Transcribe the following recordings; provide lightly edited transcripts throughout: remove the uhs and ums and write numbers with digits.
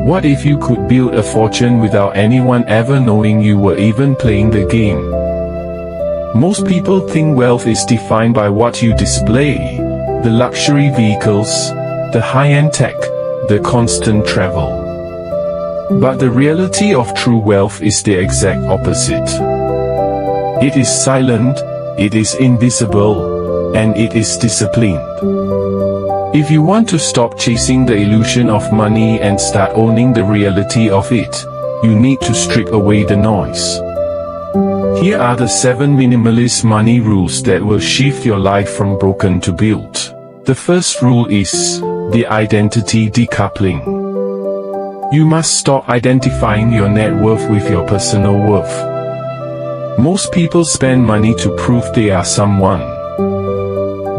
What if you could build a fortune without anyone ever knowing you were even playing the game? Most people think wealth is defined by what you display, the luxury vehicles, the high-end tech, the constant travel. But the reality of true wealth is the exact opposite. It is silent, it is invisible, and it is disciplined. If you want to stop chasing the illusion of money and start owning the reality of it, you need to strip away the noise. Here are the 7 minimalist money rules that will shift your life from broken to built. The first rule is the identity decoupling. You must stop identifying your net worth with your personal worth. Most people spend money to prove they are someone.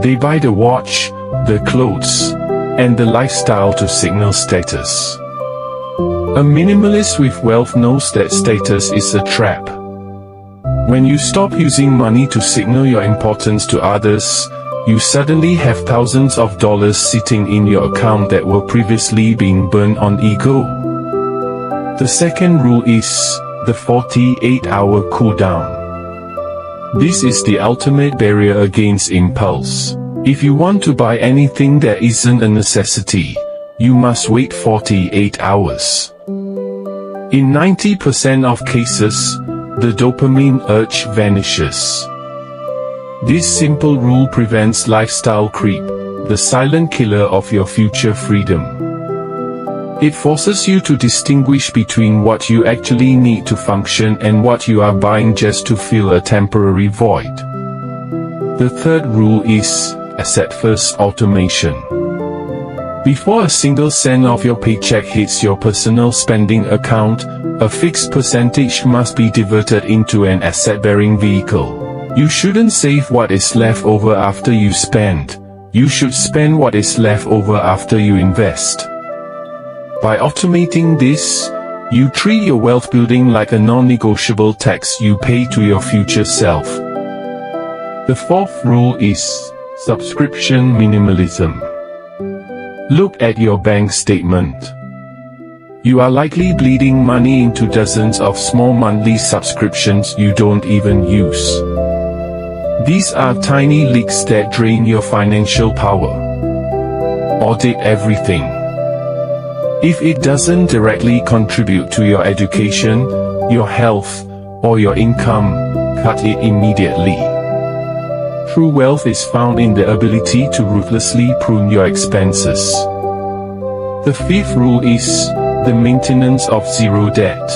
They buy the watch, the clothes, and the lifestyle to signal status. A minimalist with wealth knows that status is a trap. When you stop using money to signal your importance to others, you suddenly have thousands of dollars sitting in your account that were previously being burned on ego. The second rule is the 48-hour cooldown. This is the ultimate barrier against impulse. If you want to buy anything that isn't a necessity, you must wait 48 hours. In 90% of cases, the dopamine urge vanishes. This simple rule prevents lifestyle creep, the silent killer of your future freedom. It forces you to distinguish between what you actually need to function and what you are buying just to fill a temporary void. The third rule is asset-first automation. Before a single cent of your paycheck hits your personal spending account, a fixed percentage must be diverted into an asset-bearing vehicle. You shouldn't save what is left over after you spend. You should spend what is left over after you invest. By automating this, you treat your wealth building like a non-negotiable tax you pay to your future self. The fourth rule is subscription minimalism. Look at your bank statement. You are likely bleeding money into dozens of small monthly subscriptions you don't even use. These are tiny leaks that drain your financial power. Audit everything. If it doesn't directly contribute to your education, your health, or your income, cut it immediately. True wealth is found in the ability to ruthlessly prune your expenses. The fifth rule is the maintenance of zero debt.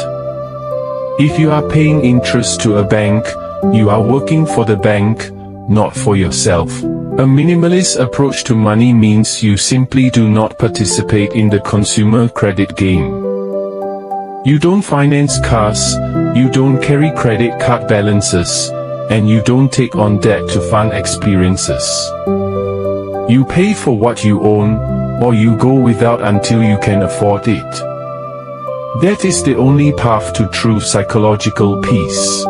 If you are paying interest to a bank, you are working for the bank, not for yourself. A minimalist approach to money means you simply do not participate in the consumer credit game. You don't finance cars, you don't carry credit card balances, and you don't take on debt to fund experiences. You pay for what you own, or you go without until you can afford it. That is the only path to true psychological peace.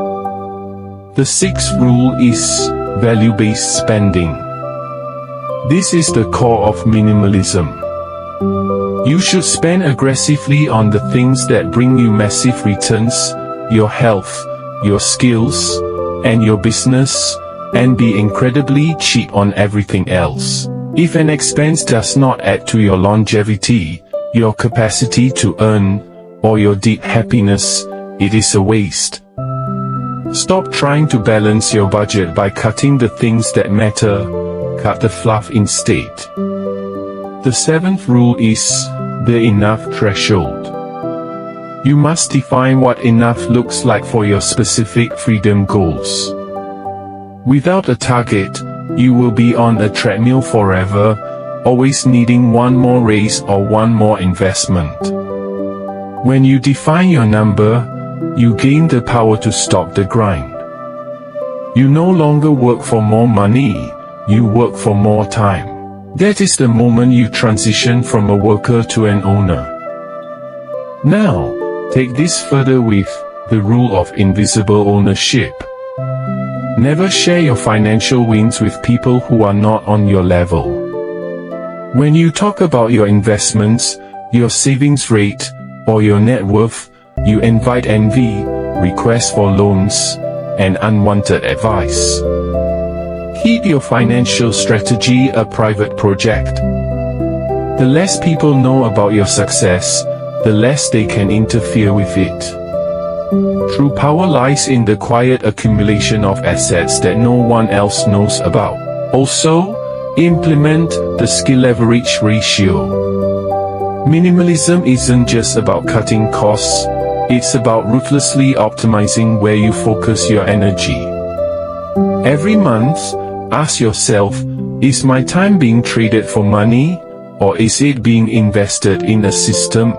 The sixth rule is value-based spending. This is the core of minimalism. You should spend aggressively on the things that bring you massive returns, your health, your skills, and your business, and be incredibly cheap on everything else. If an expense does not add to your longevity, your capacity to earn, or your deep happiness, it is a waste. Stop trying to balance your budget by cutting the things that matter, cut the fluff instead. The seventh rule is the enough threshold. You must define what enough looks like for your specific freedom goals. Without a target, you will be on a treadmill forever, always needing one more raise or one more investment. When you define your number, you gain the power to stop the grind. You no longer work for more money, you work for more time. That is the moment you transition from a worker to an owner. Now, take this further with the rule of invisible ownership. Never share your financial wins with people who are not on your level. When you talk about your investments, your savings rate, For your net worth, you invite envy, requests for loans, and unwanted advice. Keep your financial strategy a private project. The less people know about your success, the less they can interfere with it. True power lies in the quiet accumulation of assets that no one else knows about. Also, implement the skill leverage ratio. Minimalism isn't just about cutting costs, it's about ruthlessly optimizing where you focus your energy. Every month, ask yourself, is my time being traded for money, or is it being invested in a system?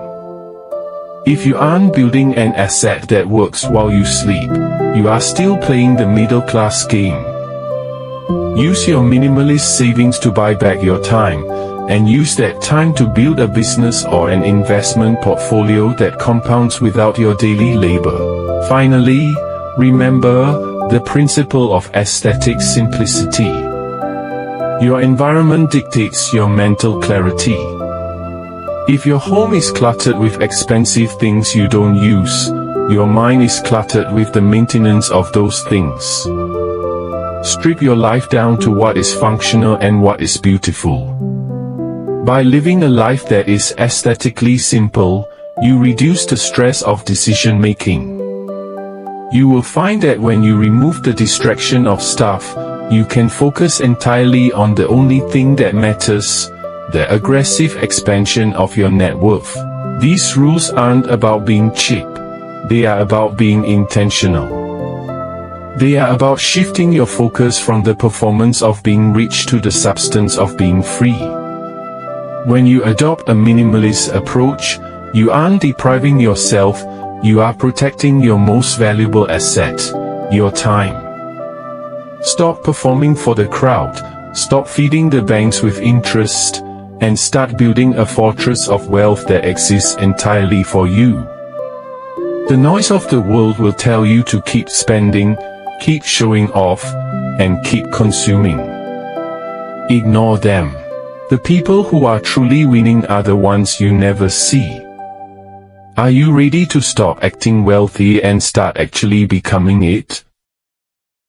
If you aren't building an asset that works while you sleep, you are still playing the middle-class game. Use your minimalist savings to buy back your time, and use that time to build a business or an investment portfolio that compounds without your daily labor. Finally, remember the principle of aesthetic simplicity. Your environment dictates your mental clarity. If your home is cluttered with expensive things you don't use, your mind is cluttered with the maintenance of those things. Strip your life down to what is functional and what is beautiful. By living a life that is aesthetically simple, you reduce the stress of decision making. You will find that when you remove the distraction of stuff, you can focus entirely on the only thing that matters: the aggressive expansion of your net worth. These rules aren't about being cheap. They are about being intentional. They are about shifting your focus from the performance of being rich to the substance of being free. When you adopt a minimalist approach, you aren't depriving yourself, you are protecting your most valuable asset, your time. Stop performing for the crowd, stop feeding the banks with interest, and start building a fortress of wealth that exists entirely for you. The noise of the world will tell you to keep spending, keep showing off, and keep consuming. Ignore them. The people who are truly winning are the ones you never see. Are you ready to stop acting wealthy and start actually becoming it?